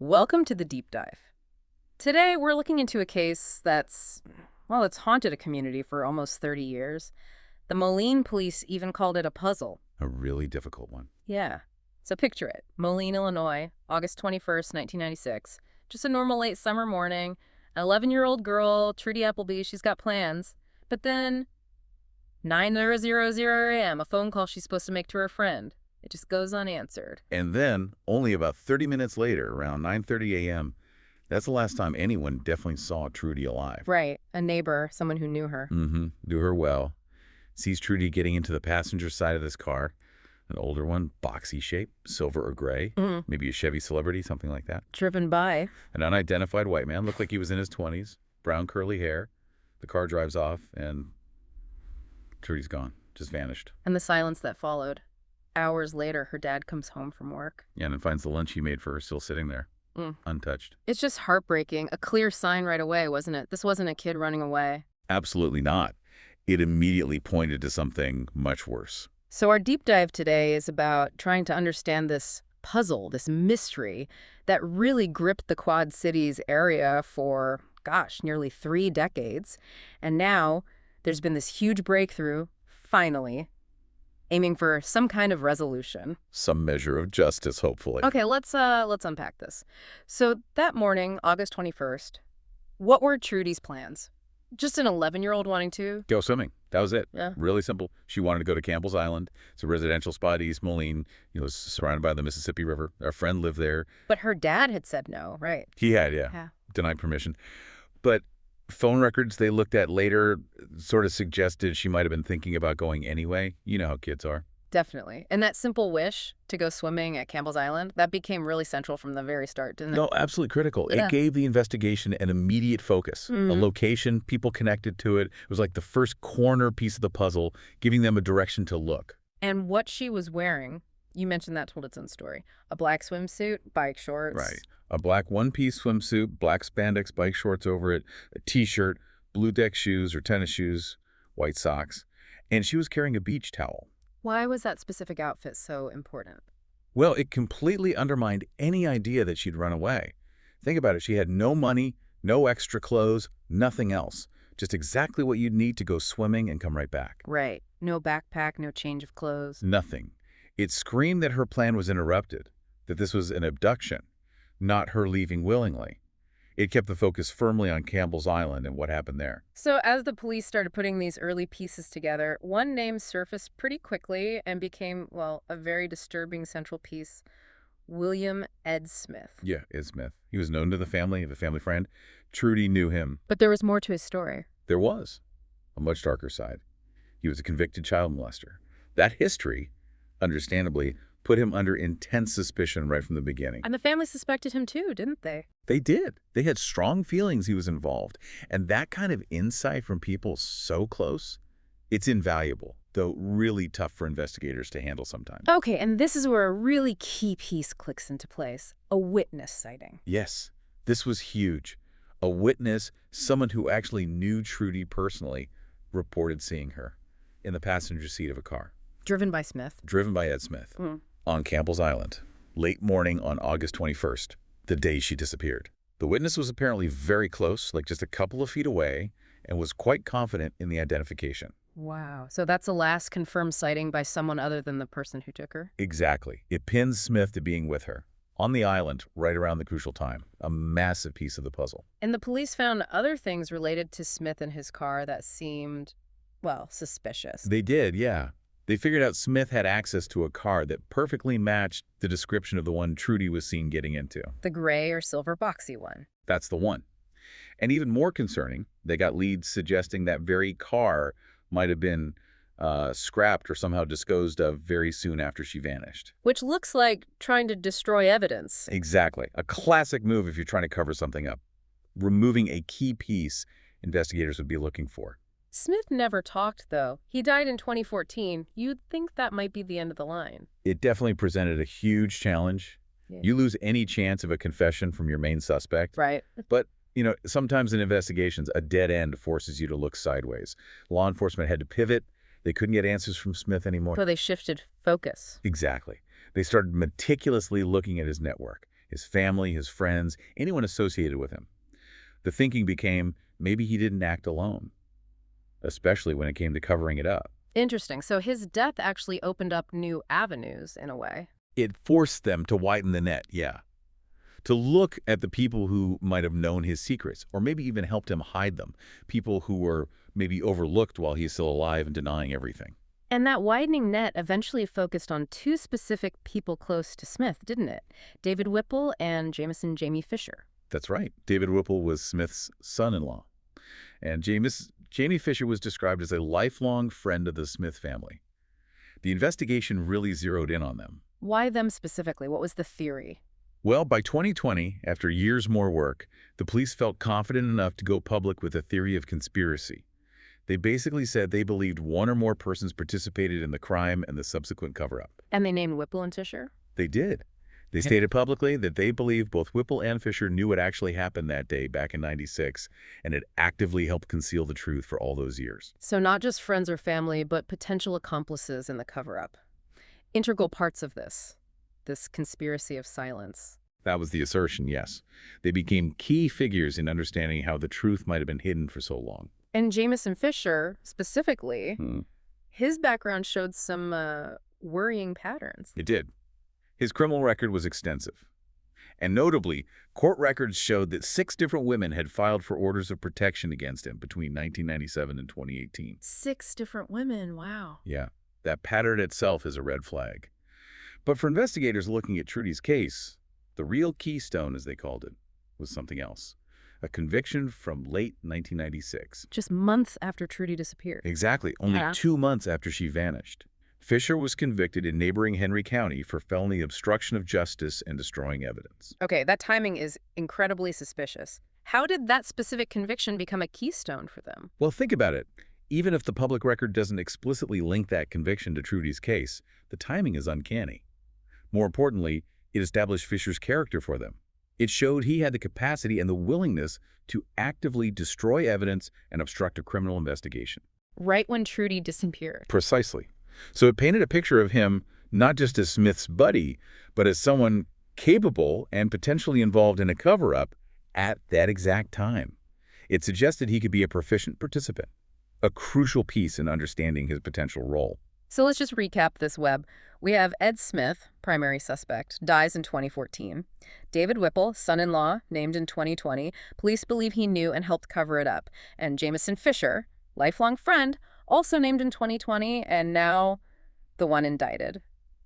Welcome to the deep dive. Today, we're looking into a case it's haunted a community for almost 30 years. The Moline police even called it a puzzle. A really difficult one. Yeah. So picture it. Moline, Illinois, August 21st, 1996. Just a normal late summer morning. An 11-year-old girl, Trudy Appleby, she's got plans. But then, 9:00 a.m., a phone call she's supposed to make to her friend. It just goes unanswered. And then, only about 30 minutes later, around 9:30 a.m., that's the last time anyone definitely saw Trudy alive. Right. A neighbor, someone who knew her. Knew her well. Sees Trudy getting into the passenger side of this car. An older one, boxy shape, silver or gray. Maybe a Chevy Celebrity, something like that. Driven by. An unidentified white man, looked like he was in his 20s. Brown curly hair. The car drives off, and Trudy's gone. Just vanished. And the silence that followed. Hours later, her dad comes home from work. Yeah, and then finds the lunch he made for her still sitting there, untouched. It's just heartbreaking. A clear sign right away, wasn't it? This wasn't a kid running away. Absolutely not. It immediately pointed to something much worse. So our deep dive today is about trying to understand this puzzle, this mystery that really gripped the Quad Cities area for, nearly 3 decades. And now there's been this huge breakthrough, finally, aiming for some kind of resolution. Some measure of justice, hopefully. Okay, let's unpack this. So that morning, August 21st, what were Trudy's plans? Just an 11-year-old wanting to? Go swimming. That was it. Yeah. Really simple. She wanted to go to Campbell's Island. It's a residential spot, East Moline, surrounded by the Mississippi River. Our friend lived there. But her dad had said no, right? He had, yeah. Denied permission. But phone records they looked at later sort of suggested she might have been thinking about going anyway. You know how kids are. Definitely. And that simple wish to go swimming at Campbell's Island, that became really central from the very start, didn't it? No, absolutely critical. Yeah. It gave the investigation an immediate focus, a location, people connected to it. It was like the first corner piece of the puzzle, giving them a direction to look. And what she was wearing, you mentioned that told its own story. A black swimsuit, bike shorts. Right. A black one-piece swimsuit, black spandex bike shorts over it, a T-shirt, blue deck shoes or tennis shoes, white socks, and she was carrying a beach towel. Why was that specific outfit so important? Well, it completely undermined any idea that she'd run away. Think about it. She had no money, no extra clothes, nothing else. Just exactly what you'd need to go swimming and come right back. Right. No backpack, no change of clothes. Nothing. It screamed that her plan was interrupted, that this was an abduction, not her leaving willingly. It kept the focus firmly on Campbell's Island and what happened there. So as the police started putting these early pieces together, one name surfaced pretty quickly and became, a very disturbing central piece. William Ed Smith. Yeah, Ed Smith. He was known to the family, a family friend. Trudy knew him. But there was more to his story. There was a much darker side. He was a convicted child molester. That history, understandably, put him under intense suspicion right from the beginning. And the family suspected him too, didn't they? They did. They had strong feelings he was involved. And that kind of insight from people so close, it's invaluable, though really tough for investigators to handle sometimes. Okay, and this is where a really key piece clicks into place. A witness sighting. Yes, this was huge. A witness, someone who actually knew Trudy personally, reported seeing her in the passenger seat of a car. Driven by Smith. Driven by Ed Smith. On Campbell's Island, late morning on August 21st, the day she disappeared. The witness was apparently very close, like just a couple of feet away, and was quite confident in the identification. Wow. So that's the last confirmed sighting by someone other than the person who took her? Exactly. It pins Smith to being with her, on the island, right around the crucial time. A massive piece of the puzzle. And the police found other things related to Smith and his car that seemed, suspicious. They did, yeah. They figured out Smith had access to a car that perfectly matched the description of the one Trudy was seen getting into. The gray or silver boxy one. That's the one. And even more concerning, they got leads suggesting that very car might have been scrapped or somehow disposed of very soon after she vanished. Which looks like trying to destroy evidence. Exactly. A classic move if you're trying to cover something up. Removing a key piece investigators would be looking for. Smith never talked, though. He died in 2014. You'd think that might be the end of the line. It definitely presented a huge challenge. Yeah. You lose any chance of a confession from your main suspect. Right. But, sometimes in investigations, a dead end forces you to look sideways. Law enforcement had to pivot. They couldn't get answers from Smith anymore. So they shifted focus. Exactly. They started meticulously looking at his network, his family, his friends, anyone associated with him. The thinking became maybe he didn't act alone, especially when it came to covering it up. Interesting. So his death actually opened up new avenues in a way. It forced them to widen the net, yeah. To look at the people who might have known his secrets, or maybe even helped him hide them, people who were maybe overlooked while he's still alive and denying everything. And that widening net eventually focused on two specific people close to Smith, didn't it? David Whipple and Jamison Jamie Fisher. That's right. David Whipple was Smith's son-in-law. And Jamie Fisher was described as a lifelong friend of the Smith family. The investigation really zeroed in on them. Why them specifically? What was the theory? Well, by 2020, after years more work, the police felt confident enough to go public with a theory of conspiracy. They basically said they believed one or more persons participated in the crime and the subsequent cover-up. And they named Whipple and Fisher? They did. They stated publicly that they believed both Whipple and Fisher knew what actually happened that day back in '96 and had actively helped conceal the truth for all those years. So not just friends or family, but potential accomplices in the cover-up. Integral parts of this conspiracy of silence. That was the assertion, yes. They became key figures in understanding how the truth might have been hidden for so long. And Jamison Fisher, specifically, his background showed some worrying patterns. It did. His criminal record was extensive. And notably, court records showed that 6 different women had filed for orders of protection against him between 1997 and 2018. 6 different women, wow. Yeah, that pattern itself is a red flag. But for investigators looking at Trudy's case, the real keystone, as they called it, was something else. A conviction from late 1996. Just months after Trudy disappeared. Exactly, only 2 months after she vanished. Fisher was convicted in neighboring Henry County for felony obstruction of justice and destroying evidence. Okay, that timing is incredibly suspicious. How did that specific conviction become a keystone for them? Well, think about it. Even if the public record doesn't explicitly link that conviction to Trudy's case, the timing is uncanny. More importantly, it established Fisher's character for them. It showed he had the capacity and the willingness to actively destroy evidence and obstruct a criminal investigation. Right when Trudy disappeared. Precisely. So it painted a picture of him not just as Smith's buddy, but as someone capable and potentially involved in a cover-up at that exact time. It suggested he could be a proficient participant, a crucial piece in understanding his potential role. So let's just recap this web. We have Ed Smith, primary suspect, dies in 2014. David Whipple, son-in-law, named in 2020. Police believe he knew and helped cover it up. And Jamison Fisher, lifelong friend, also named in 2020, and now the one indicted.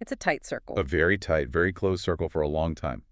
It's a tight circle. A very tight, very close circle for a long time.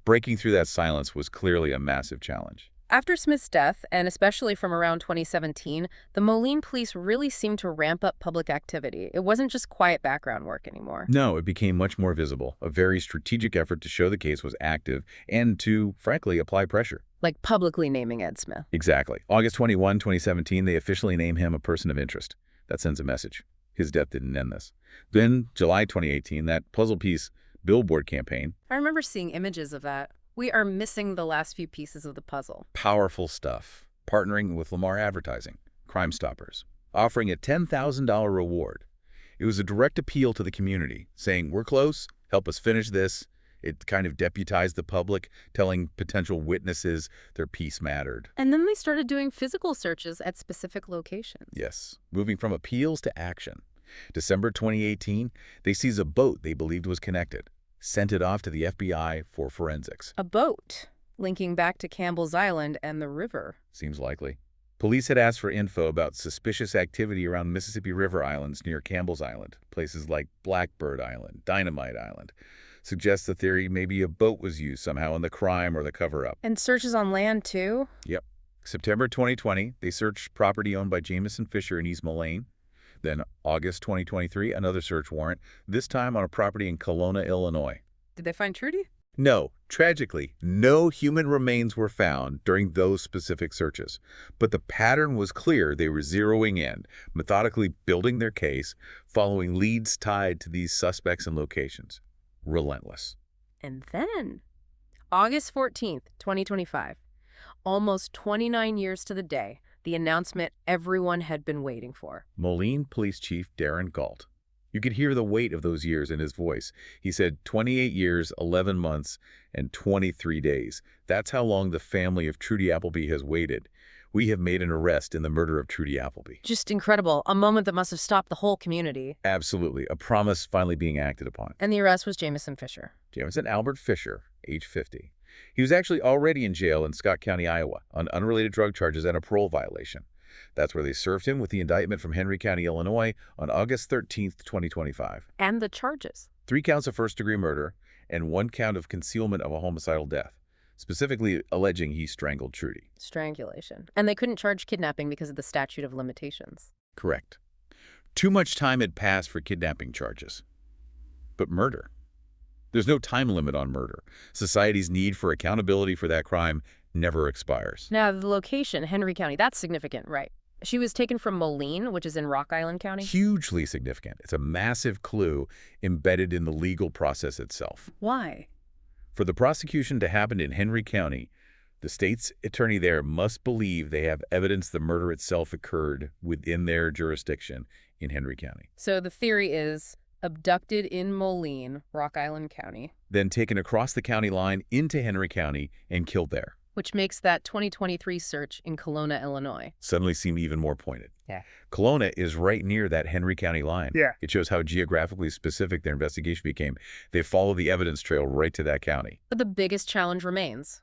Breaking through that silence was clearly a massive challenge. After Smith's death, and especially from around 2017, the Moline police really seemed to ramp up public activity. It wasn't just quiet background work anymore. No, it became much more visible, a very strategic effort to show the case was active and to, frankly, apply pressure. Like publicly naming Ed Smith. Exactly. August 21, 2017, they officially name him a person of interest. That sends a message. His death didn't end this. Then, July 2018, that puzzle piece billboard campaign. I remember seeing images of that. We are missing the last few pieces of the puzzle. Powerful stuff. Partnering with Lamar Advertising, Crime Stoppers, offering a $10,000 reward. It was a direct appeal to the community, saying, we're close, help us finish this. It kind of deputized the public, telling potential witnesses their piece mattered. And then they started doing physical searches at specific locations. Yes, moving from appeals to action. December 2018, they seized a boat they believed was connected, sent it off to the FBI for forensics. A boat linking back to Campbell's Island and the river. Seems likely. Police had asked for info about suspicious activity around Mississippi River islands near Campbell's Island, places like Blackbird Island, Dynamite Island. Suggests the theory maybe a boat was used somehow in the crime or the cover-up. And searches on land, too? Yep. September 2020, they searched property owned by Jamison Fisher in East Moline. Then August 2023, another search warrant, this time on a property in Kelowna, Illinois. Did they find Trudy? No. Tragically, no human remains were found during those specific searches. But the pattern was clear. They were zeroing in, methodically building their case, following leads tied to these suspects and locations. Relentless. And then, August 14th, 2025, almost 29 years to the day, the announcement everyone had been waiting for. Moline Police Chief Darren Galt, You could hear the weight of those years in his voice. He said 28 years, 11 months, and 23 days. That's how long the family of Trudy Appleby has waited. We have made an arrest in the murder of Trudy Appleby. Just incredible. A moment that must have stopped the whole community. Absolutely. A promise finally being acted upon. And the arrest was Jamison Fisher. Jamison Albert Fisher, age 50. He was actually already in jail in Scott County, Iowa, on unrelated drug charges and a parole violation. That's where they served him with the indictment from Henry County, Illinois, on August 13th, 2025. And the charges. 3 counts of first-degree murder and 1 count of concealment of a homicidal death, specifically alleging he strangled Trudy. Strangulation. And they couldn't charge kidnapping because of the statute of limitations. Correct. Too much time had passed for kidnapping charges. But murder? There's no time limit on murder. Society's need for accountability for that crime never expires. Now, the location, Henry County, that's significant, right? She was taken from Moline, which is in Rock Island County. Hugely significant. It's a massive clue embedded in the legal process itself. Why? For the prosecution to happen in Henry County, the state's attorney there must believe they have evidence the murder itself occurred within their jurisdiction in Henry County. So the theory is abducted in Moline, Rock Island County. Then taken across the county line into Henry County and killed there. Which makes that 2023 search in Kelowna, Illinois. Suddenly seem even more pointed. Yeah. Kelowna is right near that Henry County line. Yeah. It shows how geographically specific their investigation became. They followed the evidence trail right to that county. But the biggest challenge remains.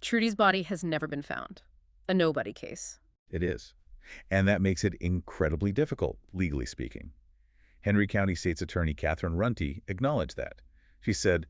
Trudy's body has never been found. A nobody case. It is. And that makes it incredibly difficult, legally speaking. Henry County State's Attorney Catherine Runte acknowledged that. She said,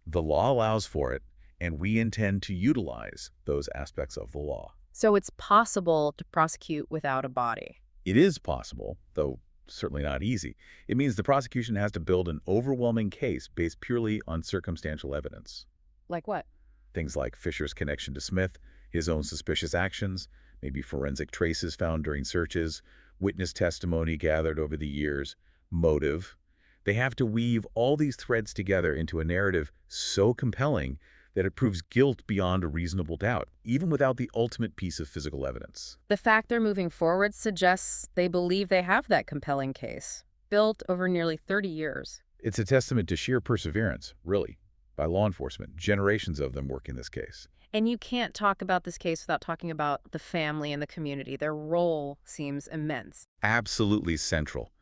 "The law allows for it, and we intend to utilize those aspects of the law." So it's possible to prosecute without a body. It is possible, though certainly not easy. It means the prosecution has to build an overwhelming case based purely on circumstantial evidence. Like what? Things like Fisher's connection to Smith, his own suspicious actions, maybe forensic traces found during searches, witness testimony gathered over the years, motive. They have to weave all these threads together into a narrative so compelling that it proves guilt beyond a reasonable doubt, even without the ultimate piece of physical evidence. The fact they're moving forward suggests they believe they have that compelling case, built over nearly 30 years. It's a testament to sheer perseverance, really, by law enforcement, generations of them working this case. And you can't talk about this case without talking about the family and the community. Their role seems immense. Absolutely central.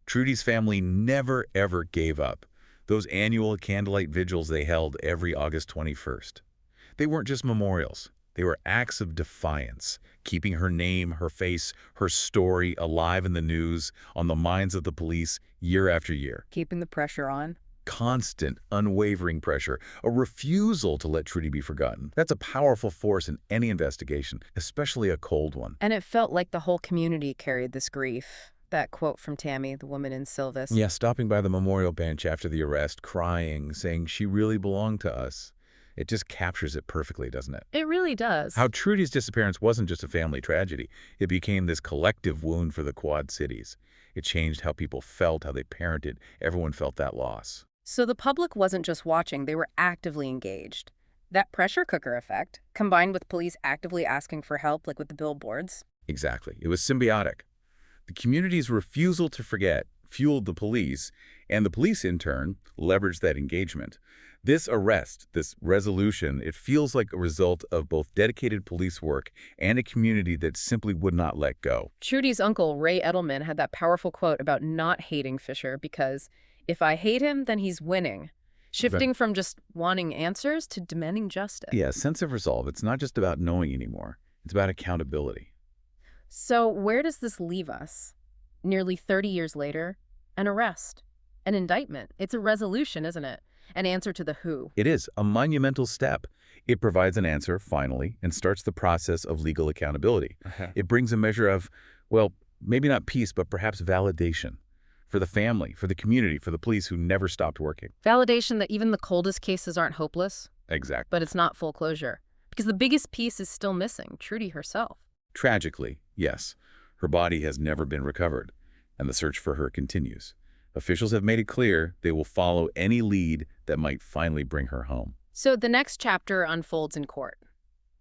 Trudy's family never, ever gave up. Those annual candlelight vigils they held every August 21st. They weren't just memorials. They were acts of defiance, keeping her name, her face, her story alive in the news, on the minds of the police year after year. Keeping the pressure on. Constant, unwavering pressure, a refusal to let Trudy be forgotten. That's a powerful force in any investigation, especially a cold one. And it felt like the whole community carried this grief. That quote from Tammy, the woman in Silvis. Yeah, stopping by the memorial bench after the arrest, crying, saying she really belonged to us. It just captures it perfectly, doesn't it? It really does. How Trudy's disappearance wasn't just a family tragedy. It became this collective wound for the Quad Cities. It changed how people felt, how they parented. Everyone felt that loss. So the public wasn't just watching, they were actively engaged. That pressure cooker effect, combined with police actively asking for help, like with the billboards. Exactly. It was symbiotic. The community's refusal to forget fueled the police, and the police, in turn, leveraged that engagement. This arrest, this resolution, it feels like a result of both dedicated police work and a community that simply would not let go. Trudy's uncle, Ray Edelman, had that powerful quote about not hating Fisher because if I hate him, then he's winning. Shifting from just wanting answers to demanding justice. Yeah, sense of resolve. It's not just about knowing anymore. It's about accountability. So where does this leave us? Nearly 30 years later, an arrest, an indictment. It's a resolution, isn't it? An answer to the who. It is a monumental step. It provides an answer, finally, and starts the process of legal accountability. It brings a measure of, well, maybe not peace, but perhaps validation. For the family, for the community, for the police who never stopped working. Validation that even the coldest cases aren't hopeless. Exactly. But it's not full closure. Because the biggest piece is still missing, Trudy herself. Tragically, yes, her body has never been recovered, and the search for her continues. Officials have made it clear they will follow any lead that might finally bring her home. So the next chapter unfolds in court.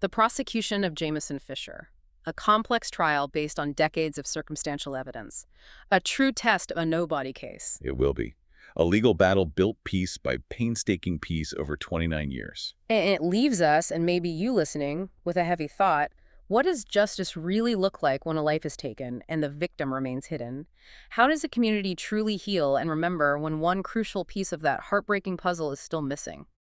The prosecution of Jamison Fisher. A complex trial based on decades of circumstantial evidence. A true test of a nobody case. It will be. A legal battle built piece by painstaking piece over 29 years. And it leaves us, and maybe you listening, with a heavy thought. What does justice really look like when a life is taken and the victim remains hidden? How does a community truly heal and remember when one crucial piece of that heartbreaking puzzle is still missing?